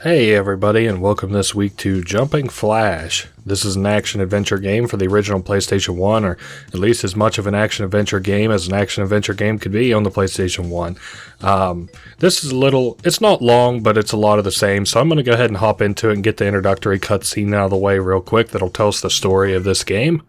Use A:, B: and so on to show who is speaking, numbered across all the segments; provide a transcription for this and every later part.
A: Hey everybody, and welcome this week to Jumping Flash. This is an action-adventure game for the original PlayStation 1, or at least as much of an action-adventure game as an action-adventure game could be on the PlayStation 1. This is it's not long, but it's a lot of the same, so I'm going to go ahead and hop into it and get the introductory cutscene out of the way real quick that'll tell us the story of this game.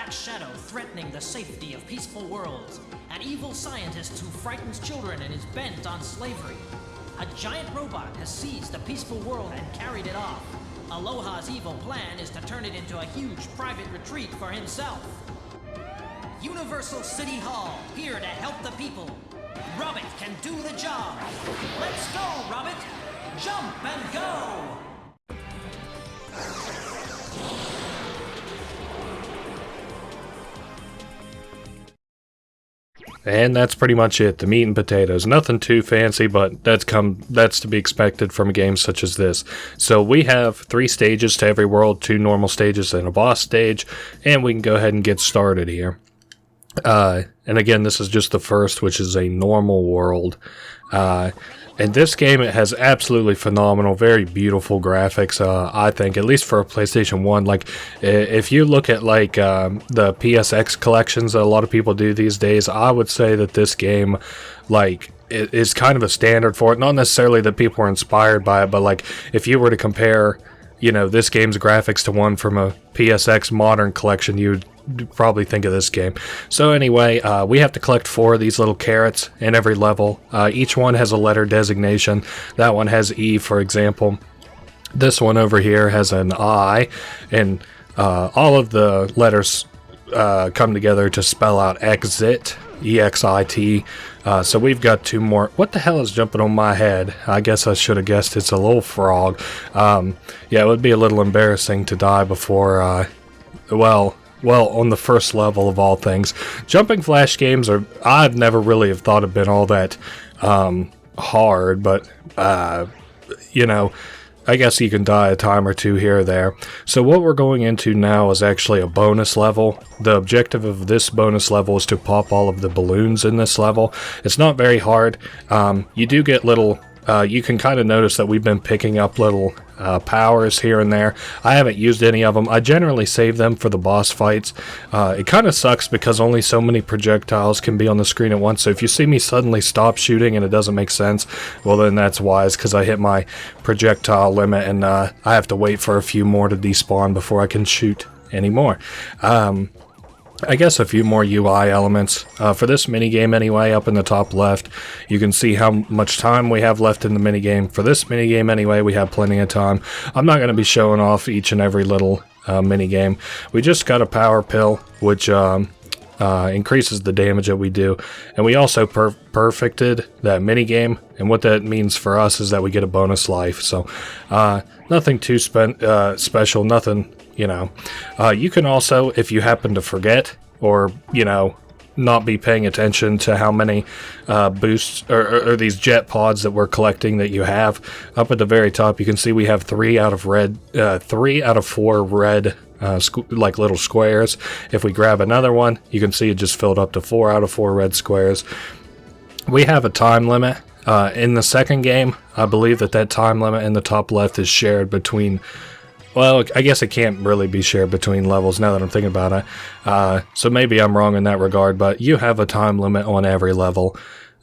B: Shadow threatening the safety of peaceful worlds, an evil scientist who frightens children and is bent on slavery. A giant robot has seized the peaceful world and carried it off. Aloha's evil plan is to turn it into a huge private retreat for himself. Universal City Hall, here to help the people. Robert can do the job. Let's go, Robert! Jump and go!
A: And that's pretty much it, the meat and potatoes. Nothing too fancy, but that's to be expected from a game such as this. So we have 3 stages to every world, 2 normal stages and a boss stage, and we can go ahead and get started here. And again, this is just the first, which is a normal world. In this game, it has absolutely phenomenal, very beautiful graphics, I think, at least for a PlayStation 1. Like, if you look at, like, the PSX collections that a lot of people do these days, I would say that this game, like, is kind of a standard for it. Not necessarily that people are inspired by it, but, like, if you were to compare, you know, this game's graphics to one from a PSX modern collection, you'd probably think of this game. So anyway, we have to collect 4 of these little carrots in every level. Each one has a letter designation. That one has E, for example. This one over here has an I, and all of the letters come together to spell out exit, E-X-I-T. So we've got 2 more. What the hell is jumping on my head? I guess I should have guessed it's a little frog. Yeah, it would be a little embarrassing to die before, well, on the first level of all things. Jumping Flash games I've never really have thought have been all that hard, but, you know, I guess you can die a time or 2 here or there. So what we're going into now is actually a bonus level. The objective of this bonus level is to pop all of the balloons in this level. It's not very hard. You do get little... you can kind of notice that we've been picking up little powers here and there. I haven't used any of them. I generally save them for the boss fights. It kind of sucks because only so many projectiles can be on the screen at once, so if you see me suddenly stop shooting and it doesn't make sense, well then that's wise, because I hit my projectile limit and I have to wait for a few more to despawn before I can shoot anymore. I guess a few more UI elements. For this minigame anyway, up in the top left, you can see how much time we have left in the minigame. For this minigame anyway, we have plenty of time. I'm not going to be showing off each and every little minigame. We just got a power pill, which increases the damage that we do. And we also perfected that minigame, and what that means for us is that we get a bonus life. So, nothing too special, nothing... You know, you can also, if you happen to forget or, you know, not be paying attention to how many boosts or these jet pods that we're collecting that you have, up at the very top, you can see we have 3 out of 4 red like little squares. If we grab another one, you can see it just filled up to 4 out of 4 red squares. We have a time limit. In the second game, I believe that time limit in the top left is shared between... Well, I guess it can't really be shared between levels now that I'm thinking about it. So maybe I'm wrong in that regard, but you have a time limit on every level.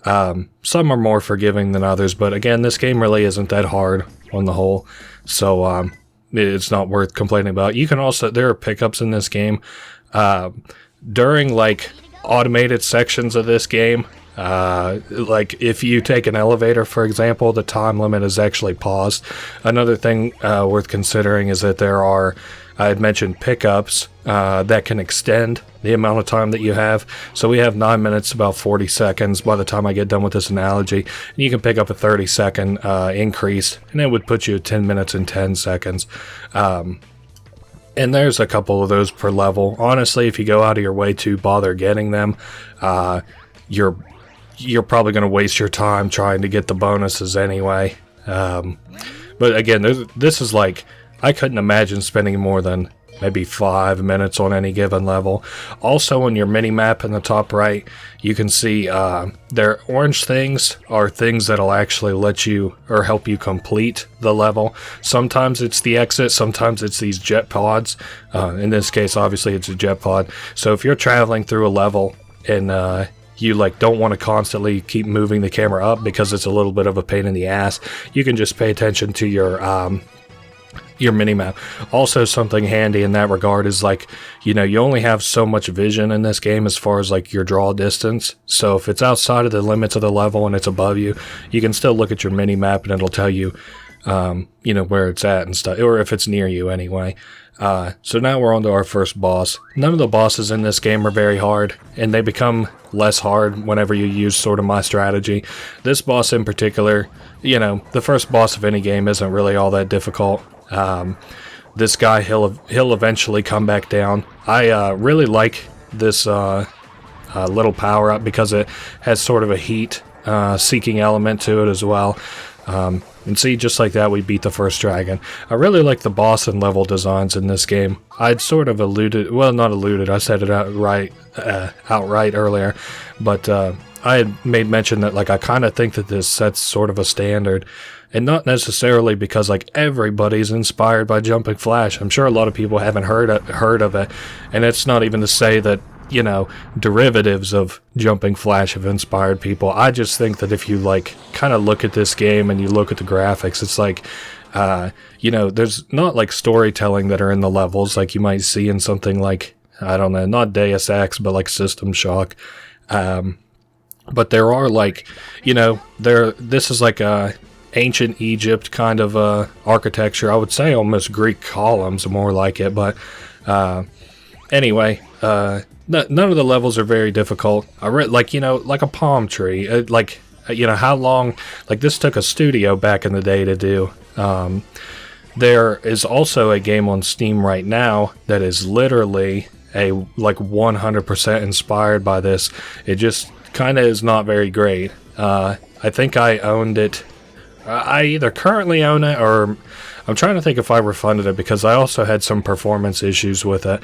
A: Some are more forgiving than others, but again, this game really isn't that hard on the whole. So it's not worth complaining about. You can also... There are pickups in this game. During, like, automated sections of this game... like if you take an elevator, for example, the time limit is actually paused. Another thing worth considering is that there are, I had mentioned, pickups that can extend the amount of time that you have. So we have 9 minutes, about 40 seconds by the time I get done with this analogy. And you can pick up a 30-second increase, and it would put you at 10 minutes and 10 seconds. And there's a couple of those per level. Honestly, if you go out of your way to bother getting them, you're probably going to waste your time trying to get the bonuses anyway. But again, this is like, I couldn't imagine spending more than maybe 5 minutes on any given level. Also, on your mini map in the top right, you can see their orange things are things that'll actually let you or help you complete the level. Sometimes it's the exit, sometimes it's these jet pods. In this case, obviously, it's a jet pod. So if you're traveling through a level and you like don't want to constantly keep moving the camera up because it's a little bit of a pain in the ass, you can just pay attention to your minimap. Also, something handy in that regard is like, you only have so much vision in this game as far as like your draw distance. So if it's outside of the limits of the level and it's above you, you can still look at your minimap and it'll tell you, where it's at and stuff, or if it's near you anyway. So now we're on to our first boss. None of the bosses in this game are very hard, and they become less hard whenever you use sort of my strategy. This boss in particular, the first boss of any game isn't really all that difficult. This guy, he'll eventually come back down. I really like this little power up because it has sort of a heat seeking element to it as well. And see, just like that, we beat the first dragon. I really like the boss and level designs in this game. I'd sort of I said it outright earlier, but I had made mention that like I kind of think that this sets sort of a standard, and not necessarily because like everybody's inspired by Jumping Flash. I'm sure a lot of people haven't heard of it, and it's not even to say that derivatives of Jumping Flash have inspired people. I just think that if you like kind of look at this game and you look at the graphics, it's like there's not like storytelling that are in the levels like you might see in something like, I don't know, not Deus Ex, but like System Shock. But there are like, this is like a ancient Egypt kind of architecture. I would say almost Greek columns, more like it. But anyway, none of the levels are very difficult. I read like a palm tree. How long? Like this took a studio back in the day to do. There is also a game on Steam right now that is literally 100% inspired by this. It just kind of is not very great. I think I owned it. I either currently own it or I'm trying to think if I refunded it because I also had some performance issues with it.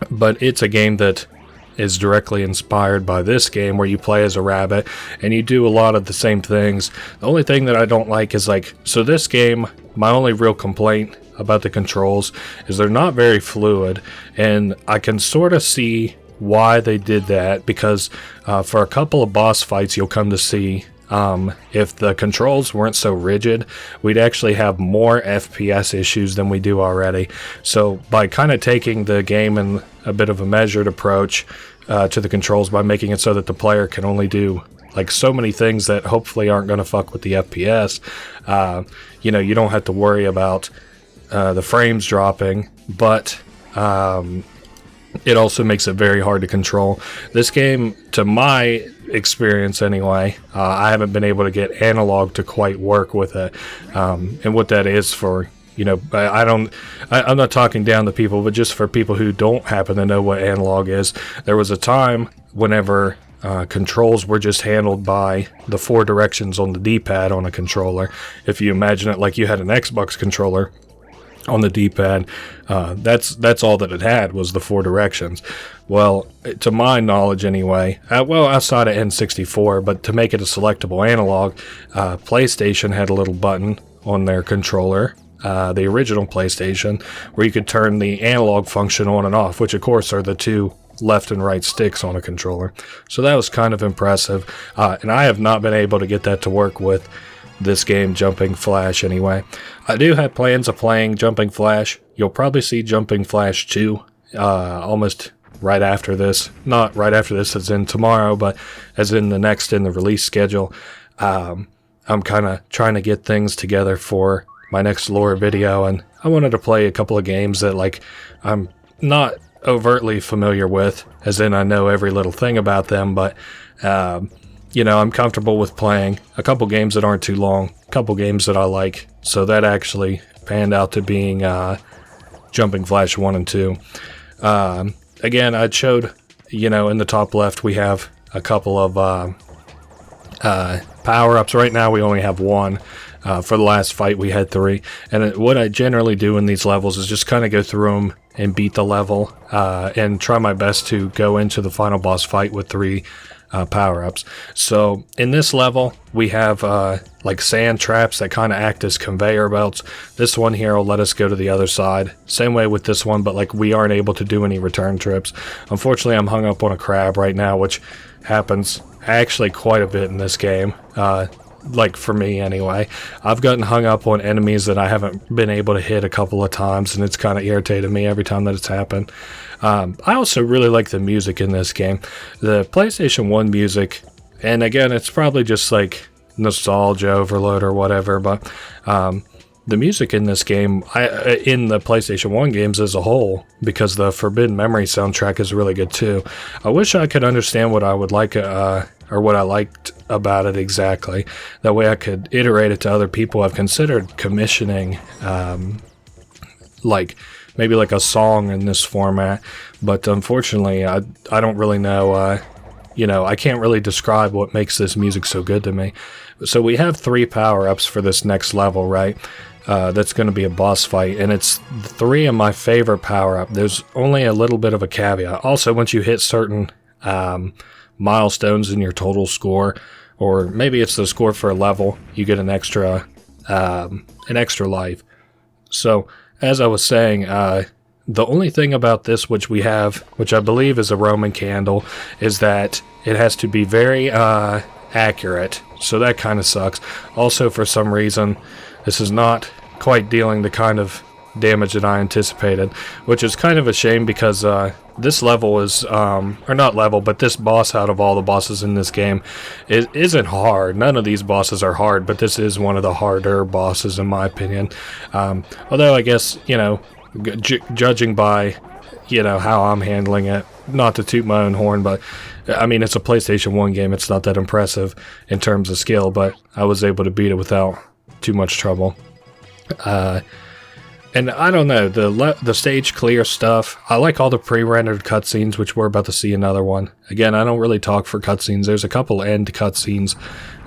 A: But it's a game that is directly inspired by this game where you play as a rabbit and you do a lot of the same things. The only thing that I don't like is so this game, my only real complaint about the controls is they're not very fluid, and I can sort of see why they did that because for a couple of boss fights you'll come to see if the controls weren't so rigid, we'd actually have more FPS issues than we do already. So by kind of taking the game in a bit of a measured approach to the controls, by making it so that the player can only do like so many things that hopefully aren't going to fuck with the FPS, you don't have to worry about the frames dropping, but it also makes it very hard to control. This game, to my experience anyway, I haven't been able to get analog to quite work with it, and what that is for, I'm not talking down to people, but just for people who don't happen to know what analog is, there was a time whenever controls were just handled by the 4 directions on the D-pad on a controller. If you imagine it like you had an Xbox controller on the D-pad, that's all that it had was the 4 directions. Well, to my knowledge anyway, outside of N64, but to make it a selectable analog, PlayStation had a little button on their controller, the original PlayStation, where you could turn the analog function on and off, which of course are the 2 left and right sticks on a controller. So that was kind of impressive, and I have not been able to get that to work with this game, Jumping Flash, anyway. I do have plans of playing Jumping Flash. You'll probably see Jumping Flash 2 almost right after this. Not right after this as in tomorrow, but as in the next in the release schedule. I'm kind of trying to get things together for my next lore video, and I wanted to play a couple of games that I'm not overtly familiar with, as in I know every little thing about them, but I'm comfortable with playing a couple games that aren't too long, a couple games that I like. So that actually panned out to being Jumping Flash 1 and 2. Again, I showed, in the top left we have a couple of power-ups. Right now we only have one. For the last fight, we had 3. And what I generally do in these levels is just kind of go through them and beat the level and try my best to go into the final boss fight with 3 power-ups. So in this level, we have like sand traps that kind of act as conveyor belts. This one here will let us go to the other side. Same way with this one, but like we aren't able to do any return trips. Unfortunately, I'm hung up on a crab right now, which happens actually quite a bit in this game. Like for me anyway. I've gotten hung up on enemies that I haven't been able to hit a couple of times, and it's kind of irritated me every time that it's happened. I also really like the music in this game. The PlayStation 1 music, and again, it's probably just like nostalgia overload or whatever, but the music in this game, in the PlayStation 1 games as a whole, because the Forbidden Memory soundtrack is really good too. I wish I could understand what I would like, or what I liked about it exactly. That way I could iterate it to other people. I've considered commissioning, like maybe like a song in this format, but unfortunately I don't really know, I can't really describe what makes this music so good to me. So we have 3 power-ups for this next level, right? That's going to be a boss fight, and it's 3 of my favorite power-up. There's only a little bit of a caveat. Also, once you hit certain milestones in your total score, or maybe it's the score for a level, you get an extra life. So, as I was saying, the only thing about this which we have, which I believe is a Roman candle, is that it has to be very accurate. So that kind of sucks. Also, for some reason, this is not quite dealing the kind of damage that I anticipated, which is kind of a shame because this level is, or not level, but this boss out of all the bosses in this game isn't hard. None of these bosses are hard, but this is one of the harder bosses in my opinion. Although I guess, judging by, how I'm handling it, not to toot my own horn, but I mean, it's a PlayStation 1 game. It's not that impressive in terms of skill, but I was able to beat it without too much trouble. And I don't know, the stage clear stuff, I like all the pre-rendered cutscenes, which we're about to see another one. Again, I don't really talk for cutscenes. There's a couple end cutscenes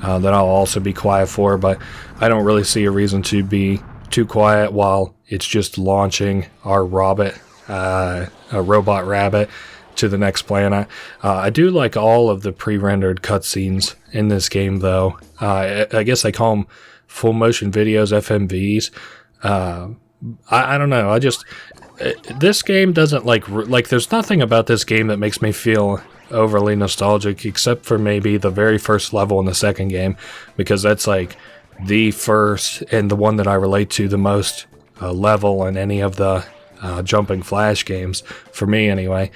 A: that I'll also be quiet for, but I don't really see a reason to be too quiet while it's just launching our robot rabbit to the next planet. I do like all of the pre-rendered cutscenes in this game, though. I guess they call them full motion videos, FMVs. I don't know. This game doesn't like there's nothing about this game that makes me feel overly nostalgic, except for maybe the very first level in the second game, because that's like the first and the one that I relate to the most level in any of the Jumping Flash games, for me anyway.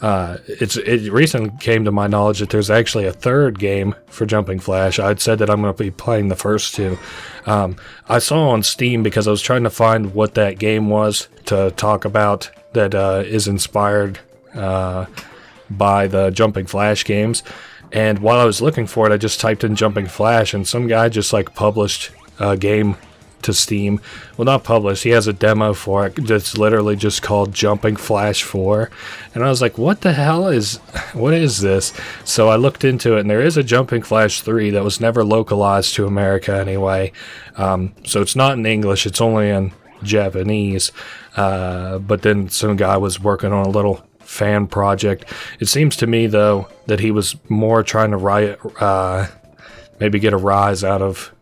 A: It recently came to my knowledge that there's actually a third game for Jumping Flash. I'd said that I'm going to be playing the first 2. I saw on Steam because I was trying to find what that game was to talk about that is inspired by the Jumping Flash games. And while I was looking for it, I just typed in Jumping Flash, and some guy just published a game to Steam. Well, not published. He has a demo for it that's literally just called Jumping Flash 4. And I was like, what is this? So I looked into it, and there is a Jumping Flash 3 that was never localized to America anyway. So it's not in English, it's only in Japanese. But then some guy was working on a little fan project. It seems to me, though, that he was more trying to maybe get a rise out of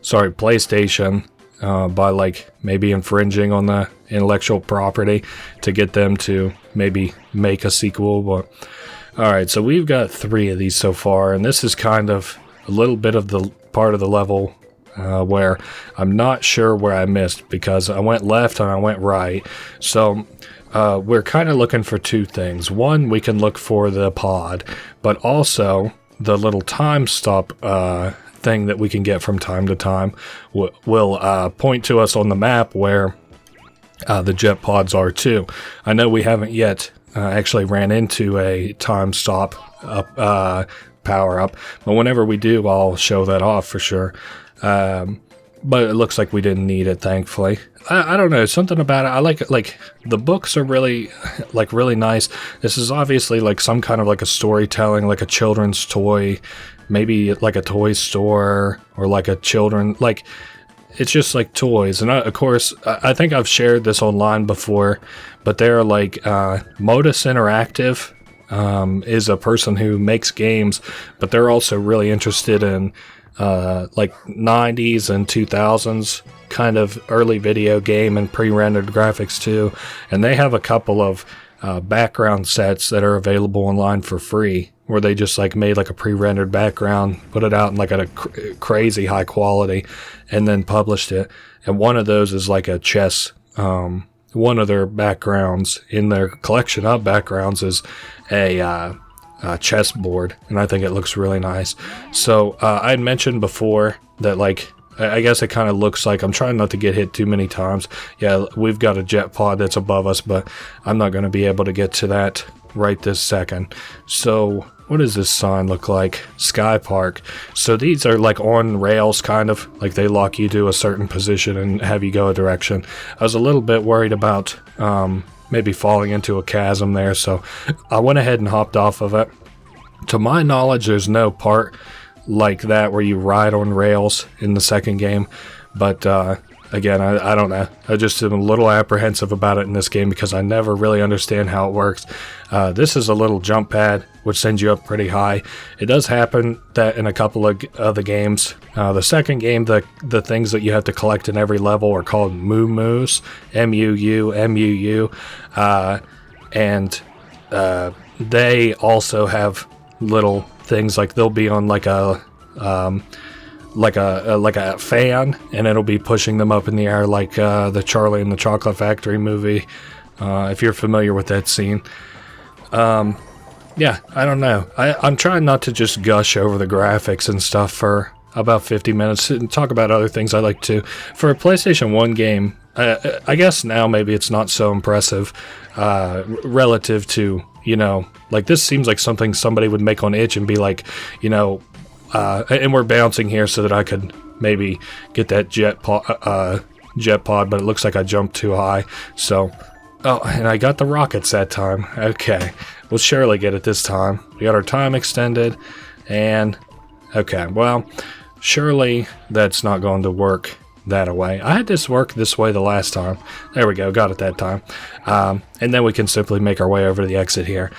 A: PlayStation by maybe infringing on the intellectual property to get them to maybe make a sequel. But alright, so we've got 3 of these so far, and this is kind of a little bit of the part of the level where I'm not sure where I missed, because I went left and I went right. So we're kind of looking for 2 things. One, we can look for the pod, but also the little time stop thing that we can get from time to time will point to us on the map where the jet pods are too. I know we haven't yet actually ran into a time stop power up, but whenever we do, I'll show that off for sure. but it looks like we didn't need it, thankfully. I don't know, something about it. I like the books are really really nice. This is obviously like some kind of like a storytelling, like a children's toy, maybe like a toy store or like a children like. It's just like toys, and of course, I think I've shared this online before, but they're like Modus Interactive is a person who makes games, but they're also really interested in like 90s and 2000s kind of early video game and pre-rendered graphics too, and they have a couple of background sets that are available online for free, where they just like made like a pre-rendered background, put it out in like at a crazy high quality, and then published it. And one of those is like a chess. One of their backgrounds in their collection of backgrounds is a chessboard, and I think it looks really nice. So I had mentioned before that like I guess it kind of looks like, I'm trying not to get hit too many times. Yeah, we've got a jet pod that's above us, but I'm not going to be able to get to that right this second. So what does this sign look like? Sky Park. So these are like on rails, kind of like they lock you to a certain position and have you go a direction. I was a little bit worried about maybe falling into a chasm there, so I went ahead and hopped off of it. To my knowledge, there's no part like that where you ride on rails in the second game, but again, I don't know. I just am a little apprehensive about it in this game because I never really understand how it works. This is a little jump pad which sends you up pretty high. It does happen that in a couple of other games. The second game, the things that you have to collect in every level are called moo-moos, M-U-U, and they also have little things like they'll be on like a fan, and it'll be pushing them up in the air like the Charlie and the Chocolate Factory movie, if you're familiar with that scene. Yeah, I don't know. I'm trying not to just gush over the graphics and stuff for about 50 minutes and talk about other things I like to. For a PlayStation 1 game, I guess now maybe it's not so impressive relative to, you know, like this seems like something somebody would make on itch and be like, you know, and we're bouncing here so that I could maybe get that jet pod, but it looks like I jumped too high. So, oh, and I got the rockets that time. Okay, we'll surely get it this time. We got our time extended, and okay, well, surely that's not going to work that way. I had this work this way the last time. There we go, got it that time. And then we can simply make our way over to the exit here.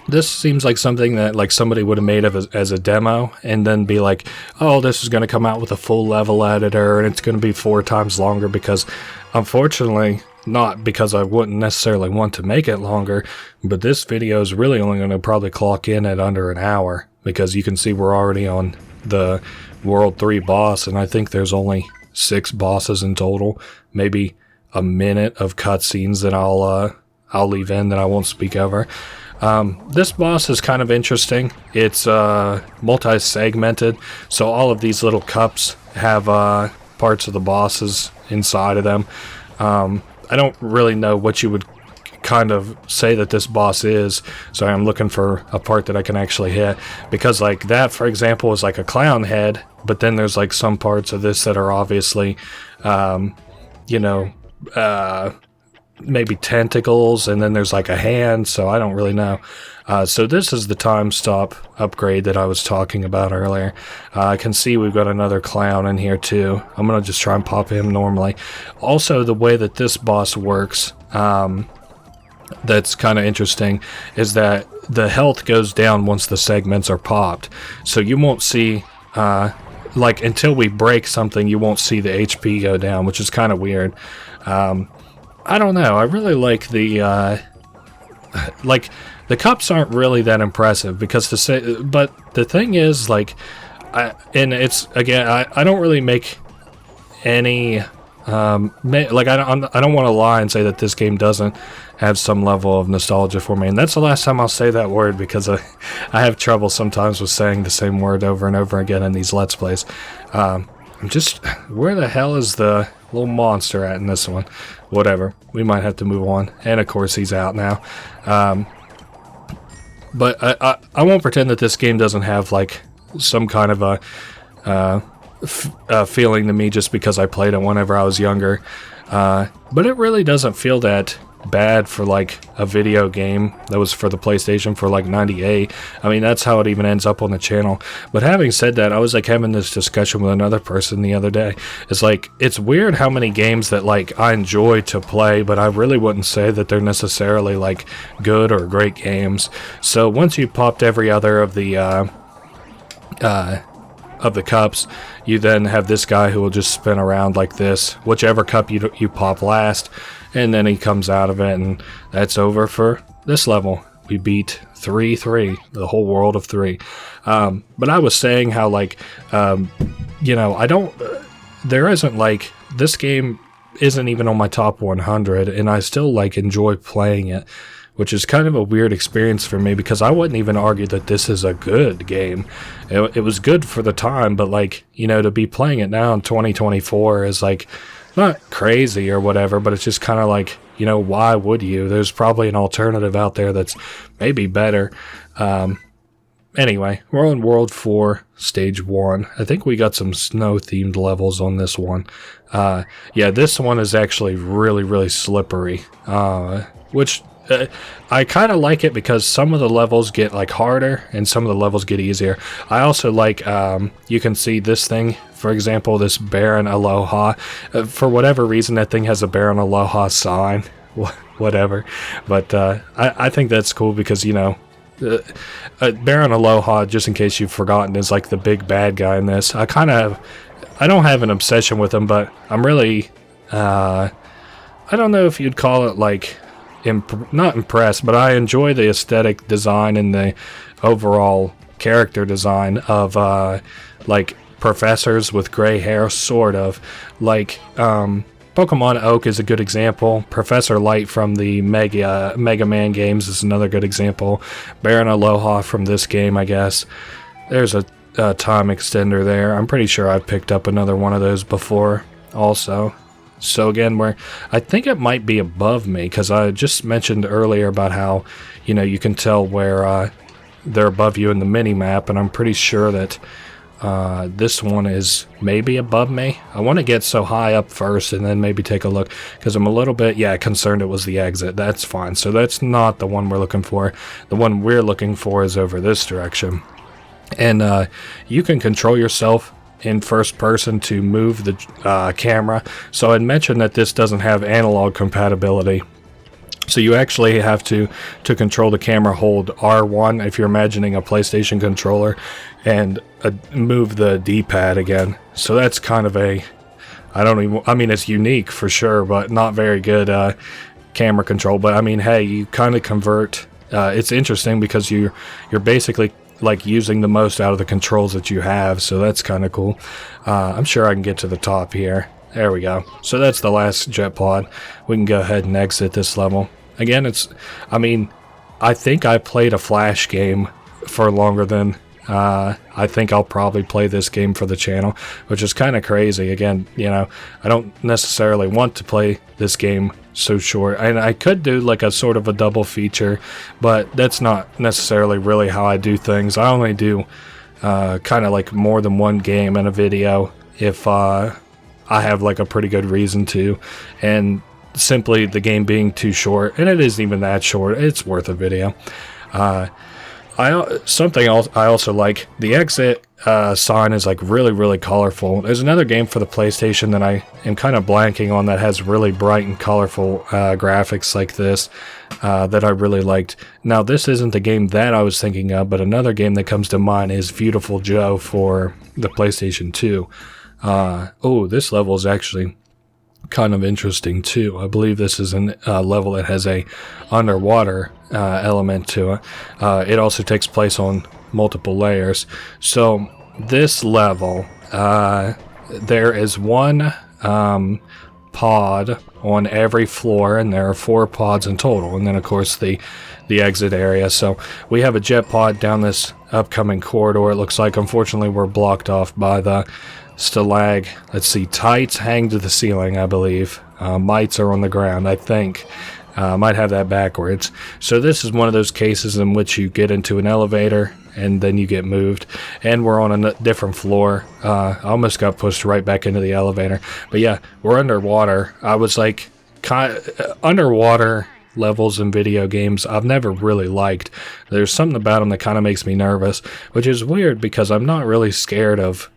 A: This seems like something that like somebody would have made as a demo and then be like, oh, this is going to come out with a full level editor and it's going to be 4 times longer, because unfortunately, not because I wouldn't necessarily want to make it longer, but this video is really only going to probably clock in at under an hour, because you can see we're already on the World 3 boss, and I think there's only 6 bosses in total, maybe a minute of cutscenes that I'll leave in that I won't speak over. This boss is kind of interesting. It's multi-segmented, so all of these little cups have parts of the bosses inside of them. I don't really know what you would kind of say that this boss is, so I'm looking for a part that I can actually hit, because like that, for example, is like a clown head, but then there's like some parts of this that are obviously you know, maybe tentacles, and then there's like a hand, so I don't really know. So this is the time stop upgrade that I was talking about earlier. I can see we've got another clown in here too. I'm gonna just try and pop him normally. Also, the way that this boss works, that's kind of interesting, is that the health goes down once the segments are popped. So you won't see, like until we break something, you won't see the HP go down, which is kind of weird. I don't know. I really like the cups aren't really that impressive, because but the thing is, like, and it's again, I don't really make any like I don't want to lie and say that this game doesn't have some level of nostalgia for me, and that's the last time I'll say that word, because I have trouble sometimes with saying the same word over and over again in these Let's Plays. I'm just, where the hell is the little monster at in this one? Whatever, we might have to move on, and of course he's out now. But I won't pretend that this game doesn't have like some kind of a feeling to me just because I played it whenever I was younger. But it really doesn't feel that bad for like a video game that was for the PlayStation for like 98. I mean, that's how it even ends up on the channel. But having said that, I was like having this discussion with another person the other day. It's like, it's weird how many games that like I enjoy to play, but I really wouldn't say that they're necessarily like good or great games. So once you popped every other of the cups, you then have this guy who will just spin around like this, whichever cup you pop last, and then he comes out of it, and that's over for this level. We beat 3-3, the whole world of 3. But I was saying how like, you know, there isn't like, this game isn't even on my top 100, and I still like enjoy playing it, which is kind of a weird experience for me because I wouldn't even argue that this is a good game. It was good for the time, but like, you know, to be playing it now in 2024 is like not crazy or whatever, but it's just kind of like, you know, why would you? There's probably an alternative out there that's maybe better. Anyway, we're on World 4, Stage 1. I think we got some snow-themed levels on this one. Yeah, this one is actually really, really slippery, which I kind of like it because some of the levels get like harder and some of the levels get easier. I also like, you can see this thing, for example, this Baron Aloha. For whatever reason, that thing has a Baron Aloha sign, whatever. But I think that's cool because, you know, Baron Aloha, just in case you've forgotten, is like the big bad guy in this. I don't have an obsession with him, but I'm really, I don't know if you'd call it like, not impressed, but I enjoy the aesthetic design and the overall character design of like professors with gray hair, sort of like Pokemon Oak is a good example. Professor Light from the Mega Man games is another good example. Baron Aloha from this game, I guess. There's a time extender there. I'm pretty sure I've picked up another one of those before also. So again, I think it might be above me because I just mentioned earlier about how, you know, you can tell where they're above you in the mini map, and I'm pretty sure that this one is maybe above me. I want to get so high up first and then maybe take a look because I'm a little bit, concerned it was the exit. That's fine. So that's not the one we're looking for. The one we're looking for is over this direction. And you can control yourself in first person to move the camera. So I'd mentioned that this doesn't have analog compatibility. So you actually have to control the camera, hold R1 if you're imagining a PlayStation controller, and move the D-pad again. So that's kind of I mean, it's unique for sure, but not very good camera control. But I mean, hey, you kind of convert. It's interesting because you're basically like using the most out of the controls that you have, so that's kind of cool. I'm sure I can get to the top here. There we go. So that's the last jet pod. We can go ahead and exit this level. Again, I mean, I think I played a Flash game for longer than I think I'll probably play this game for the channel, which is kind of crazy. Again, you know, I don't necessarily want to play this game so short, and I could do like a sort of a double feature, but that's not necessarily really how I do things. I only do kind of like more than one game in a video if I have like a pretty good reason to, and simply the game being too short, and it isn't even that short, it's worth a video. Something else I also like, the exit sign is like really, really colorful. There's another game for the PlayStation that I am kind of blanking on that has really bright and colorful graphics like this that I really liked. Now, this isn't the game that I was thinking of, but another game that comes to mind is Beautiful Joe for the PlayStation 2. Oh, this level is actually kind of interesting too. I believe this is a level that has a underwater element to it. It also takes place on multiple layers. So this level, there is one pod on every floor, and there are 4 pods in total, and then of course the exit area. So we have a jet pod down this upcoming corridor. It looks like, unfortunately, we're blocked off by the let's see, tights hang to the ceiling, I believe. Mites are on the ground, I think. Might have that backwards. So this is one of those cases in which you get into an elevator and then you get moved. And we're on a different floor. I almost got pushed right back into the elevator. But yeah, we're underwater. I was like, underwater levels in video games I've never really liked. There's something about them that kind of makes me nervous, which is weird because I'm not really scared of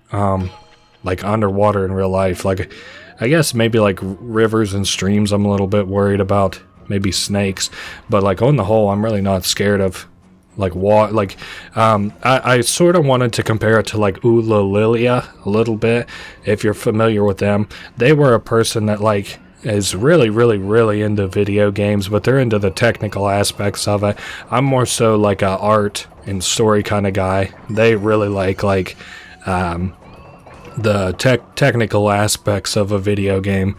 A: like underwater in real life. Like, I guess maybe like rivers and streams I'm a little bit worried about, maybe snakes, but like on the whole I'm really not scared of like water. Like I sort of wanted to compare it to like Lilia a little bit, if you're familiar with them. They were a person that like is really into video games, but they're into the technical aspects of it. I'm more so like a art and story kind of guy. They really like the technical aspects of a video game,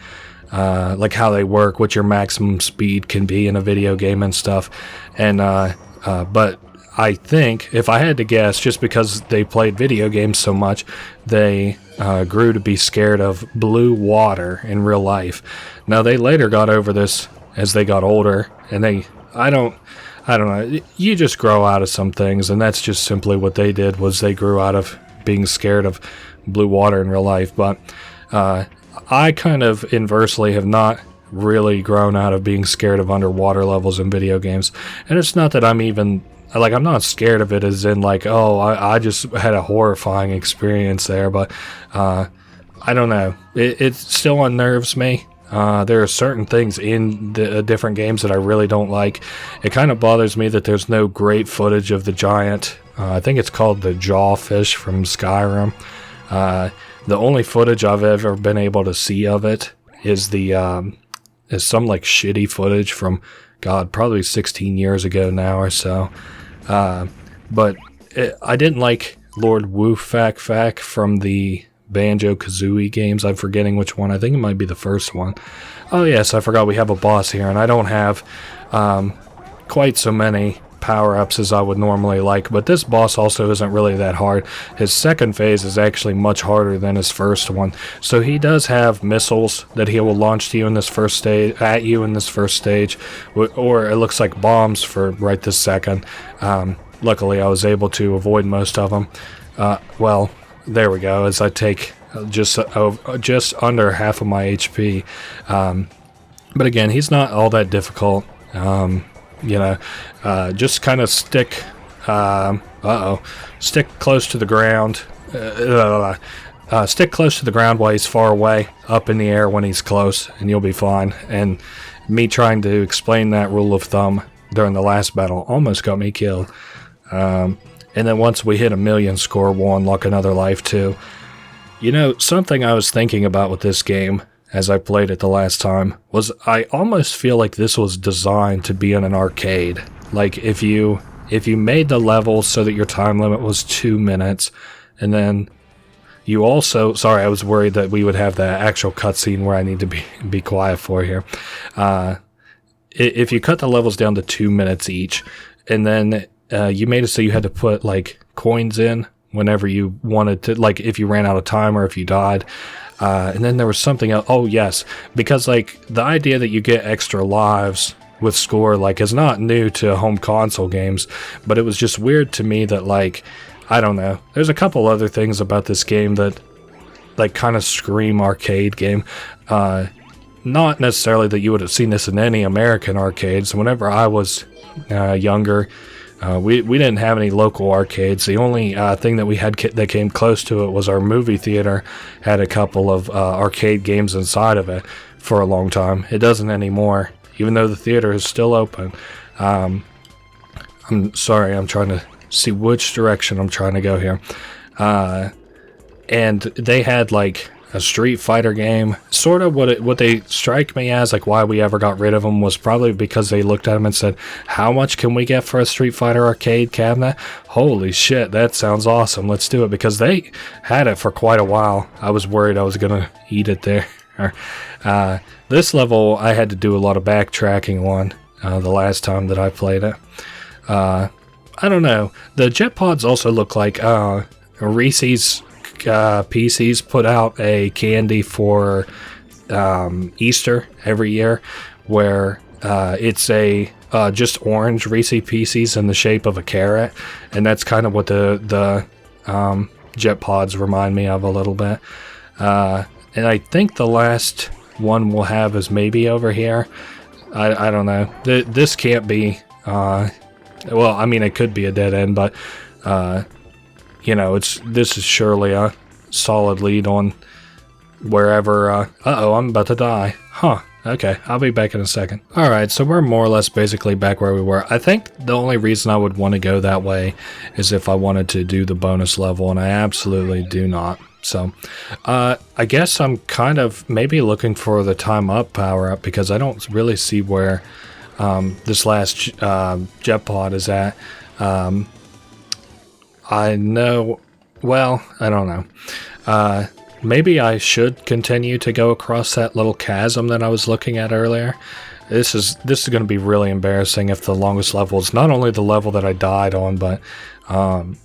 A: like how they work, what your maximum speed can be in a video game and stuff. And but I think, if I had to guess, just because they played video games so much, they grew to be scared of blue water in real life. Now, they later got over this as they got older, and I don't know, you just grow out of some things, and that's just simply what they did, was they grew out of being scared of blue water in real life. But I kind of inversely have not really grown out of being scared of underwater levels in video games. And it's not that I'm even like, I'm not scared of it as in like, oh, I just had a horrifying experience there, but I don't know, it still unnerves me. There are certain things in the different games that I really don't like. It kind of bothers me that there's no great footage of the giant, I think it's called the jawfish from Skyrim. The only footage I've ever been able to see of it is is some like shitty footage from, God, probably 16 years ago now or so. But I didn't like Lord Woofak from the Banjo-Kazooie games. I'm forgetting which one. I think it might be the first one. Oh yes, I forgot we have a boss here, and I don't have quite so many power-ups as I would normally like, but this boss also isn't really that hard. His second phase is actually much harder than his first one. So he does have missiles that he will launch to you in this first stage, or it looks like bombs for right this second. Luckily I was able to avoid most of them. Well, there we go, as I take just under half of my HP. But again, he's not all that difficult. Just kind of stick close to the ground. Stick close to the ground while he's far away, up in the air when he's close, and you'll be fine. And me trying to explain that rule of thumb during the last battle almost got me killed. And then once we hit 1,000,000 score, we'll unlock another life too. You know, something I was thinking about with this game as I played it the last time was I almost feel like this was designed to be in an arcade. Like if you made the level so that your time limit was 2 minutes, and then you also, sorry, I was worried that we would have the actual cutscene where I need to be quiet for here. If you cut the levels down to 2 minutes each, and then you made it so you had to put like coins in whenever you wanted to, like if you ran out of time or if you died. And then there was something else. Oh yes, because like the idea that you get extra lives with score like is not new to home console games, but it was just weird to me that like, I don't know, there's a couple other things about this game that like kind of scream arcade game. Not necessarily that you would have seen this in any American arcades. Whenever I was younger, we didn't have any local arcades. The only thing that we had that came close to it was our movie theater had a couple of arcade games inside of it for a long time. It doesn't anymore, even though the theater is still open. I'm sorry, I'm trying to see which direction I'm trying to go here. And they had like a Street Fighter game. Sort of what they strike me as, like why we ever got rid of them, was probably because they looked at them and said, how much can we get for a Street Fighter arcade cabinet? Holy shit, that sounds awesome. Let's do it. Because they had it for quite a while. I was worried I was going to eat it there. This level I had to do a lot of backtracking on the last time that I played it. I don't know. The jet pods also look like Reese's PCs put out a candy for Easter every year where It's a just orange Reese's Pieces in the shape of a carrot, and that's kind of what the jet pods remind me of a little bit. And I think the last one we'll have is maybe over here. I don't know. This can't be. Well, I mean, it could be a dead end, but you know, this is surely a solid lead on wherever. Uh-oh, I'm about to die. Huh. Okay, I'll be back in a second. Alright, so we're more or less basically back where we were. I think the only reason I would want to go that way is if I wanted to do the bonus level, and I absolutely do not. So, I guess I'm kind of maybe looking for the time up power up, because I don't really see where this last jet pod is at. I know, well, I don't know. Maybe I should continue to go across that little chasm that I was looking at earlier. This is going to be really embarrassing if the longest level is not only the level that I died on, but oh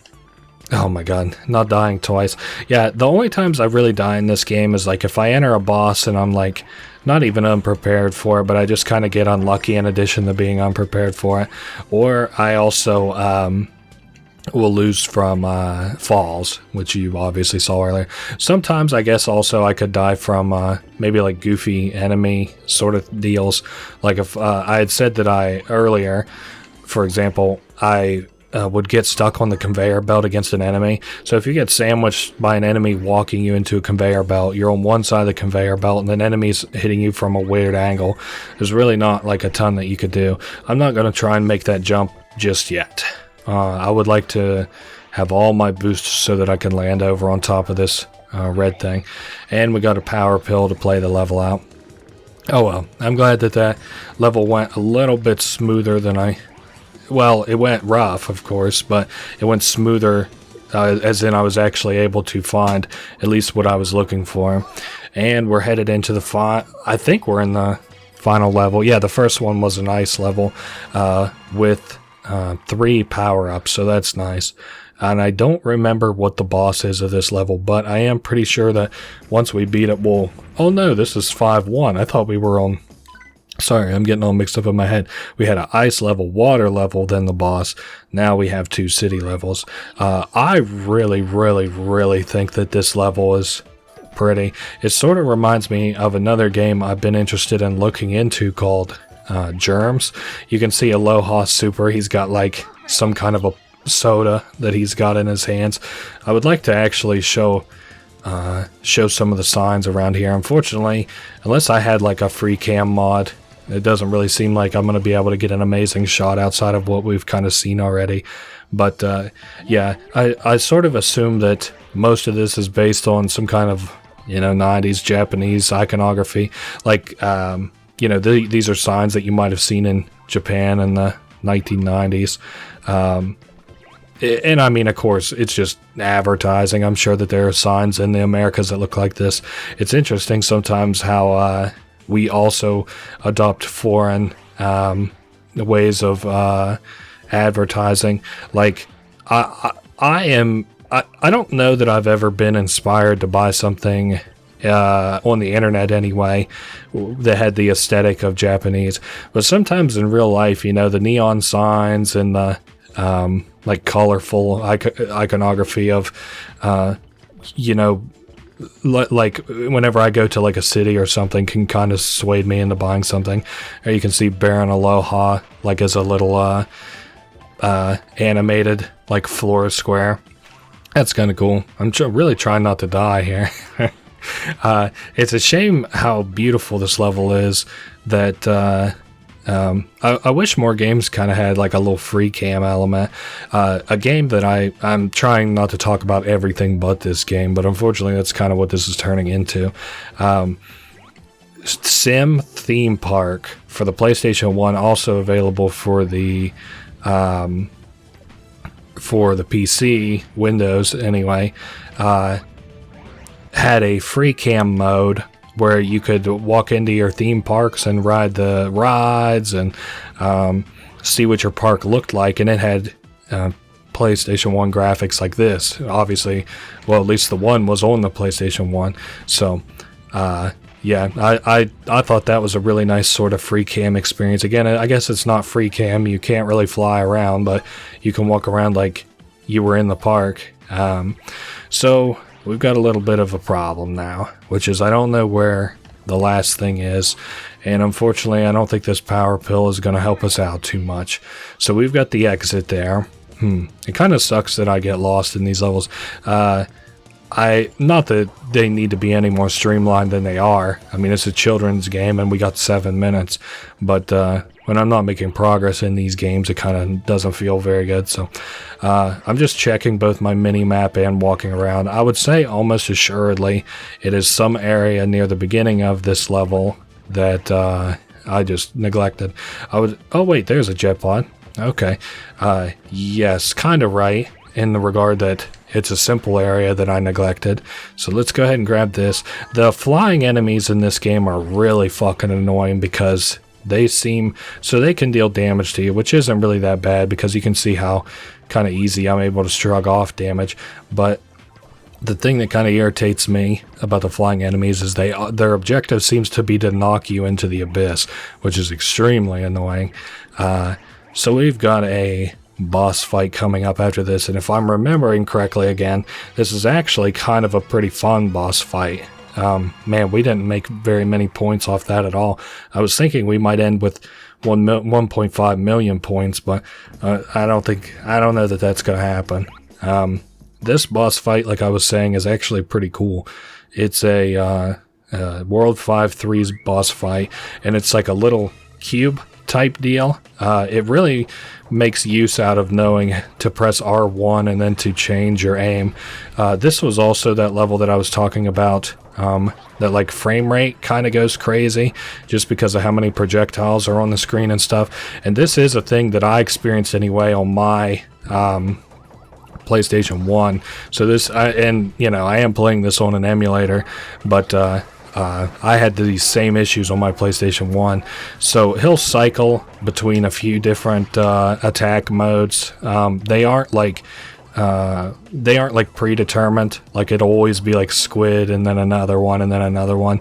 A: my god, not dying twice. Yeah, the only times I really die in this game is like if I enter a boss and I'm like not even unprepared for it, but I just kind of get unlucky in addition to being unprepared for it. Or I also will lose from falls, which you obviously saw earlier. Sometimes I guess also I could die from maybe like goofy enemy sort of deals. Like if I had said that earlier, for example, I would get stuck on the conveyor belt against an enemy. So if you get sandwiched by an enemy walking you into a conveyor belt, you're on one side of the conveyor belt and then enemies hitting you from a weird angle. There's really not like a ton that you could do. I'm not going to try and make that jump just yet. I would like to have all my boosts so that I can land over on top of this red thing. And we got a power pill to play the level out. Oh well, I'm glad that that level went a little bit smoother than well, it went rough, of course, but it went smoother, as in I was actually able to find at least what I was looking for. And we're headed into the I think we're in the final level. Yeah, the first one was an ice level with 3 power-ups, so that's nice. And I don't remember what the boss is of this level, but I am pretty sure that once we beat it, we'll... Oh no, this is 5-1. I thought we were on... Sorry, I'm getting all mixed up in my head. We had an ice level, water level, then the boss. Now we have 2 city levels. I really, really, really think that this level is pretty. It sort of reminds me of another game I've been interested in looking into called Germs. You can see Aloha Super. He's got like some kind of a soda that he's got in his hands. I would like to actually show some of the signs around here. Unfortunately, unless I had like a free cam mod, it doesn't really seem like I'm going to be able to get an amazing shot outside of what we've kind of seen already. But yeah, I sort of assume that most of this is based on some kind of, you know, 90s Japanese iconography. Like, you know, these are signs that you might have seen in Japan in the 1990s. And I mean, of course, it's just advertising. I'm sure that there are signs in the Americas that look like this. It's interesting sometimes how we also adopt foreign ways of advertising. Like, I don't know that I've ever been inspired to buy something on the internet anyway that had the aesthetic of Japanese, but sometimes in real life, you know, the neon signs and the like colorful iconography of you know, like whenever I go to like a city or something can kind of sway me into buying something. Or you can see Baron Aloha like as a little animated like floor square. That's kind of cool. I'm really trying not to die here. It's a shame how beautiful this level is that I wish more games kind of had like a little free cam element. A game that I'm trying not to talk about everything but this game, but unfortunately that's kind of what this is turning into. Sim Theme Park for the PlayStation 1, also available for the PC, Windows anyway, had a free cam mode where you could walk into your theme parks and ride the rides and see what your park looked like, and it had PlayStation 1 graphics like this. Obviously, well, at least the one was on the PlayStation 1. So, yeah, I thought that was a really nice sort of free cam experience. Again, I guess it's not free cam. You can't really fly around, but you can walk around like you were in the park. So we've got a little bit of a problem now, which is I don't know where the last thing is, and unfortunately I don't think this power pill is going to help us out too much. So we've got the exit there. It kind of sucks that I get lost in these levels. Not that they need to be any more streamlined than they are. I mean, it's a children's game and we got 7 minutes, but when I'm not making progress in these games, it kind of doesn't feel very good. So I'm just checking both my mini map and walking around. I would say almost assuredly it is some area near the beginning of this level that I just neglected. Oh wait, there's a jet pod. Okay. Yes, kind of right in the regard that it's a simple area that I neglected. So let's go ahead and grab this. The flying enemies in this game are really fucking annoying because they can deal damage to you, which isn't really that bad because you can see how kind of easy I'm able to shrug off damage. But the thing that kind of irritates me about the flying enemies is their objective seems to be to knock you into the abyss, which is extremely annoying. So we've got a boss fight coming up after this, and if I'm remembering correctly again, this is actually kind of a pretty fun boss fight. Man, we didn't make very many points off that at all. I was thinking we might end with 1.5 million points, but I don't know that that's going to happen. This boss fight, like I was saying, is actually pretty cool. It's a World 5-3's boss fight, and it's like a little cube type deal. It really makes use out of knowing to press R1 and then to change your aim. This was also that level that I was talking about, that like frame rate kind of goes crazy just because of how many projectiles are on the screen and stuff. And this is a thing that I experienced anyway on my PlayStation 1. So I am playing this on an emulator, but I had these same issues on my PlayStation 1. So he'll cycle between a few different attack modes. They aren't like predetermined. Like it'll always be like squid and then another one and then another one.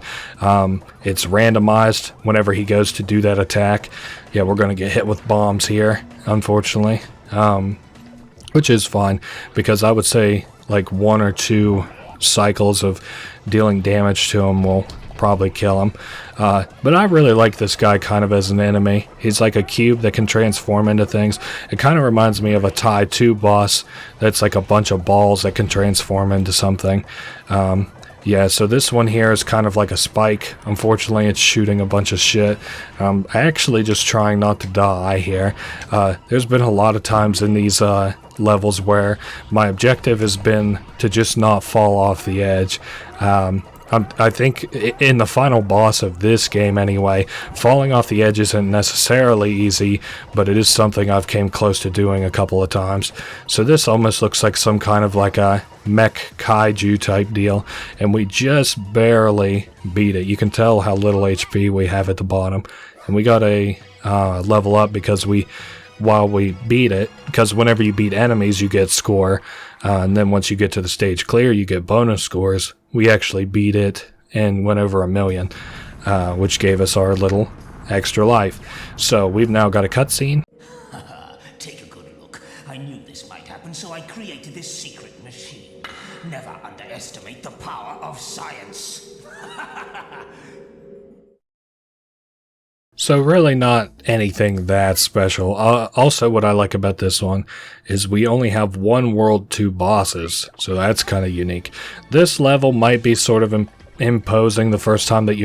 A: It's randomized whenever he goes to do that attack. Yeah, we're gonna get hit with bombs here, unfortunately. Which is fine because I would say like 1 or 2 cycles of dealing damage to him will probably kill him. But I really like this guy kind of as an enemy. He's like a cube that can transform into things. It kind of reminds me of a Tai 2 boss that's like a bunch of balls that can transform into something. Yeah, so this one here is kind of like a spike. Unfortunately, it's shooting a bunch of shit. I'm actually just trying not to die here. There's been a lot of times in these levels where my objective has been to just not fall off the edge. I think in the final boss of this game anyway, falling off the edge isn't necessarily easy, but it is something I've came close to doing a couple of times. So this almost looks like some kind of like a mech kaiju type deal, and we just barely beat it. You can tell how little HP we have at the bottom, and we got a level up because while we beat it, because whenever you beat enemies you get score, and then once you get to the stage clear you get bonus scores. We actually beat it and went over 1 million, which gave us our little extra life. So we've now got a cutscene.
C: Take a good look. I knew this might happen, so I created this secret machine. Never underestimate the power of science.
A: So really not anything that special. Also, what I like about this one is we only have 1 world, 2 bosses, so that's kind of unique. This level might be sort of imposing the first time that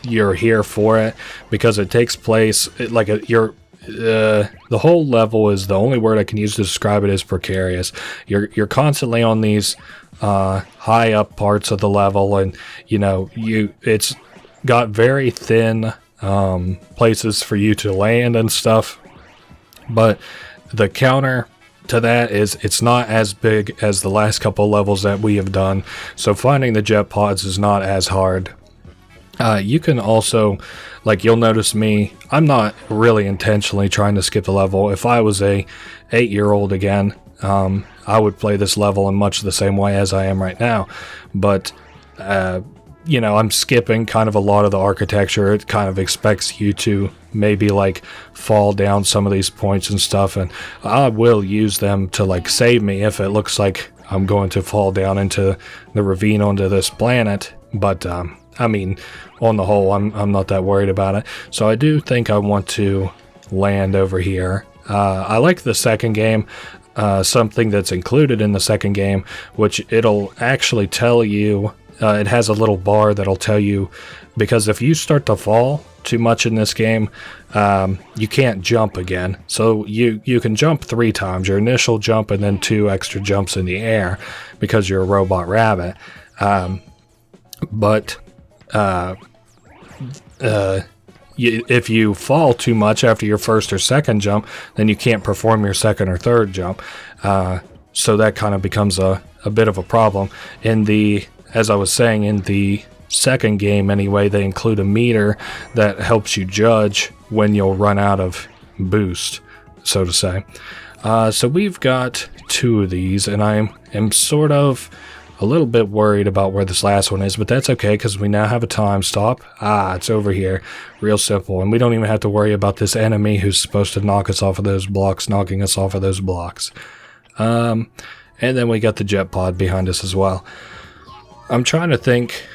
A: you're here for it, because it takes place the whole level is, the only word I can use to describe it is precarious. You're constantly on these high up parts of the level, and it's got very thin places for you to land and stuff, but the counter to that is it's not as big as the last couple levels that we have done, so finding the jet pods is not as hard. You can also, like, you'll notice me, I'm not really intentionally trying to skip the level. If I was a 8-year-old again, I would play this level in much the same way as I am right now, but I'm skipping kind of a lot of the architecture. It kind of expects you to maybe like fall down some of these points and stuff, and I will use them to like save me if it looks like I'm going to fall down into the ravine onto this planet. But I mean, on the whole, I'm not that worried about it. So I do think I want to land over here. I like the second game. Something that's included in the second game, which it'll actually tell you, it has a little bar that'll tell you, because if you start to fall too much in this game, you can't jump again. So you can jump 3 times, your initial jump and then 2 extra jumps in the air, because you're a robot rabbit. But if you fall too much after your first or second jump, then you can't perform your second or third jump. So that kind of becomes a bit of a problem. As I was saying, in the second game anyway, they include a meter that helps you judge when you'll run out of boost, so to say. So we've got 2 of these, and I am sort of a little bit worried about where this last one is, but that's okay, because we now have a time stop. It's over here. Real simple. And we don't even have to worry about this enemy who's supposed to knock us off of those blocks, knocking us off of those blocks. And then we got the jet pod behind us as well. I'm trying to think,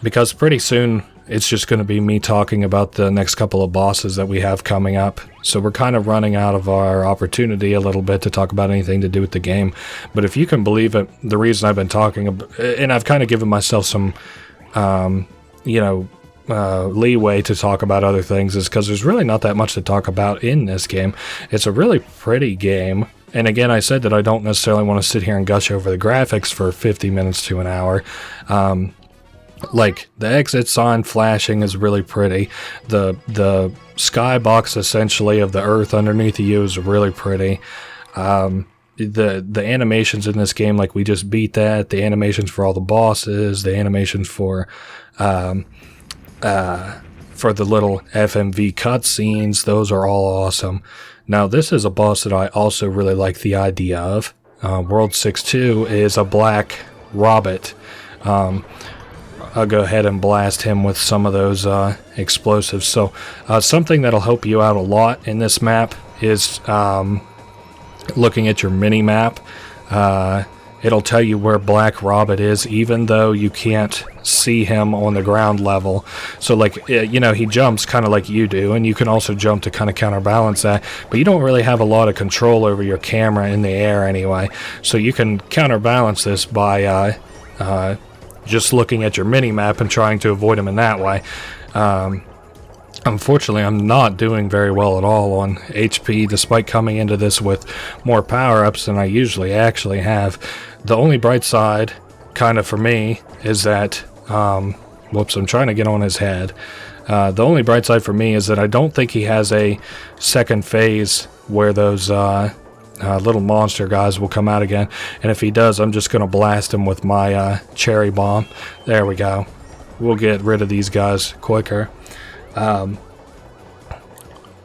A: because pretty soon it's just going to be me talking about the next couple of bosses that we have coming up. So we're kind of running out of our opportunity a little bit to talk about anything to do with the game. But if you can believe it, the reason I've been talking about, and I've kind of given myself some, leeway to talk about other things, is because there's really not that much to talk about in this game. It's a really pretty game. And again, I said that I don't necessarily want to sit here and gush over the graphics for 50 minutes to an hour. Like, the exit sign flashing is really pretty. The skybox, essentially, of the earth underneath you is really pretty. The animations in this game, like, we just beat that. The animations for all the bosses, the animations for the little FMV cutscenes, those are all awesome. Now, this is a boss that I also really like the idea of. World 6-2 is a black Robot. I'll go ahead and blast him with some of those explosives. So something that'll help you out a lot in this map is looking at your mini-map. It'll tell you where Black Robot is, even though you can't see him on the ground level. So, like, he jumps kind of like you do, and you can also jump to kind of counterbalance that, but you don't really have a lot of control over your camera in the air anyway. So you can counterbalance this by just looking at your mini-map and trying to avoid him in that way. Unfortunately, I'm not doing very well at all on HP, despite coming into this with more power-ups than I usually actually have. The only bright side, kind of for me, is that... whoops, I'm trying to get on his head. The only bright side for me is that I don't think he has a second phase where those little monster guys will come out again. And if he does, I'm just going to blast him with my cherry bomb. There we go. We'll get rid of these guys quicker. And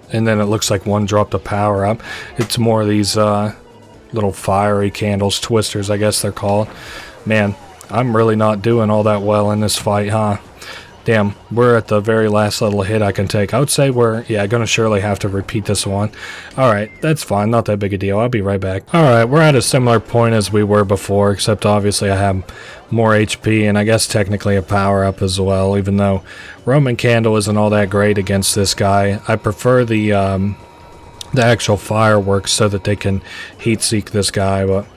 A: then it looks like one dropped a power up. It's more of these little fiery candles, twisters, I guess they're called. Man, I'm really not doing all that well in this fight, huh? Damn, we're at the very last little hit I can take. I would say we're, gonna surely have to repeat this one. Alright, that's fine, not that big a deal. I'll be right back. Alright, we're at a similar point as we were before, except obviously I have more HP and I guess technically a power-up as well, even though Roman Candle isn't all that great against this guy. I prefer the actual fireworks so that they can heat-seek this guy, but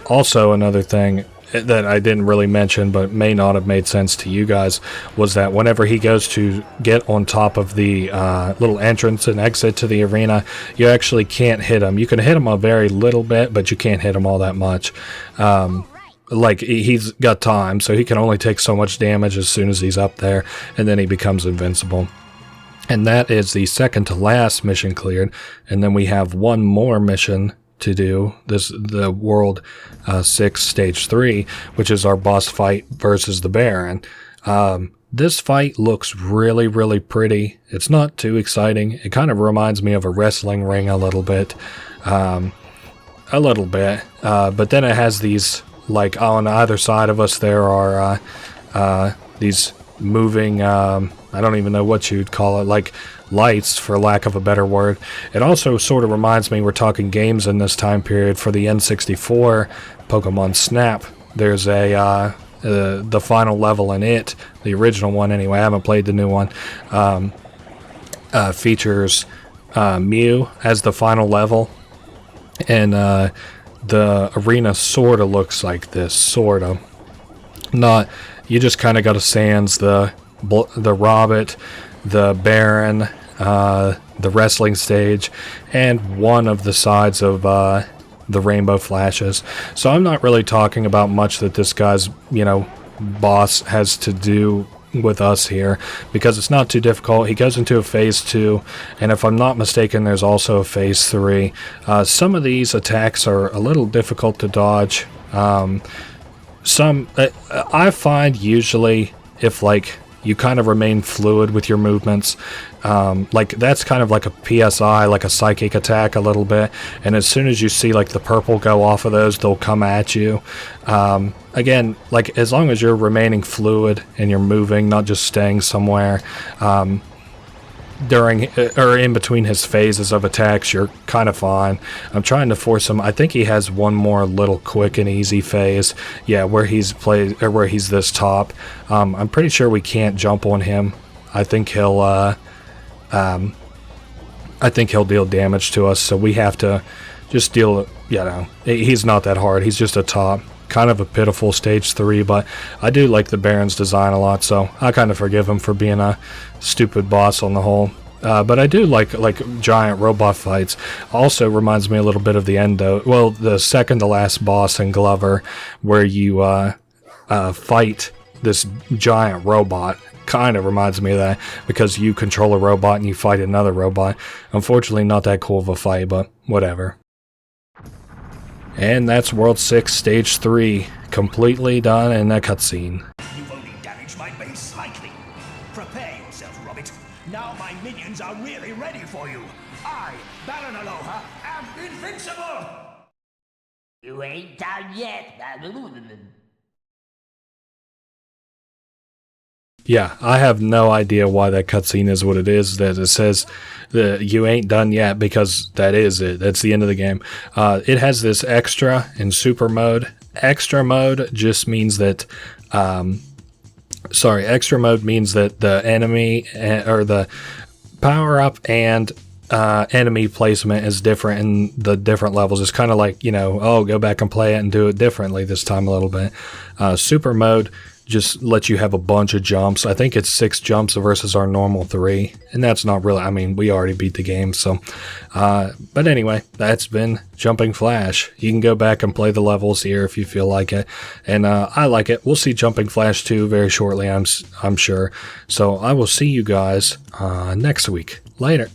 A: also another thing that I didn't really mention but may not have made sense to you guys was that whenever he goes to get on top of the little entrance and exit to the arena, you actually can't hit him. You can hit him a very little bit, but you can't hit him all that much. Like, he's got time, so he can only take so much damage as soon as he's up there, and then he becomes invincible. And that is the second to last mission cleared, and then we have one more mission to do, the World 6 Stage 3, which is our boss fight versus the Baron. This fight looks really, really pretty. It's not too exciting. It kind of reminds me of a wrestling ring a little bit. But then it has these, like, on either side of us there are these moving, I don't even know what you'd call it, like lights, for lack of a better word. It also sort of reminds me, we're talking games in this time period, for the N64 Pokemon Snap. There's the final level in it, the original one anyway, I haven't played the new one, features Mew as the final level, and the arena sort of looks like this, sort of. Not, you just kind of got to sans the Robert, the Baron, the wrestling stage, and one of the sides of the Rainbow Flashes. So I'm not really talking about much that this guy's, boss has to do with us here, because it's not too difficult. He goes into a phase 2, and if I'm not mistaken, there's also a phase 3. Some of these attacks are a little difficult to dodge. Some I find usually, if like you kind of remain fluid with your movements, like that's kind of like a PSI, like a psychic attack a little bit, and as soon as you see like the purple go off of those, they'll come at you. Again, like as long as you're remaining fluid and you're moving, not just staying somewhere, during or in between his phases of attacks, you're kind of fine. I'm trying to force him. I think he has one more little quick and easy phase, where he's where he's this top. I'm pretty sure we can't jump on him. I think he'll deal damage to us, so we have to just deal. He's not that hard. He's just a top. Kind of a pitiful stage 3, but I do like the Baron's design a lot, so I kind of forgive him for being a stupid boss on the whole. But I do like giant robot fights. Also reminds me a little bit of the the second to last boss in Glover, where you fight this giant robot. Kind of reminds me of that, because you control a robot and you fight another robot. Unfortunately, not that cool of a fight, but whatever. And that's World 6 Stage 3, completely done in a cutscene.
C: You've only damaged my base slightly. Prepare yourself, Robert. Now my minions are really ready for you. I, Baron Aloha, am invincible!
D: You ain't done yet.
A: Yeah, I have no idea why that cutscene is what it is, that it says that you ain't done yet, because that is it. That's the end of the game. It has this extra and super mode. Extra mode just means that, extra mode means that the enemy, or the power-up and enemy placement is different in the different levels. It's kind of like, go back and play it and do it differently this time a little bit. Super mode just lets you have a bunch of jumps. I think it's 6 jumps versus our normal 3, and that's not really, we already beat the game, so but anyway, that's been Jumping Flash. You can go back and play the levels here if you feel like it, and I like it. We'll see Jumping Flash 2 very shortly, I'm sure. So I will see you guys next week. Later.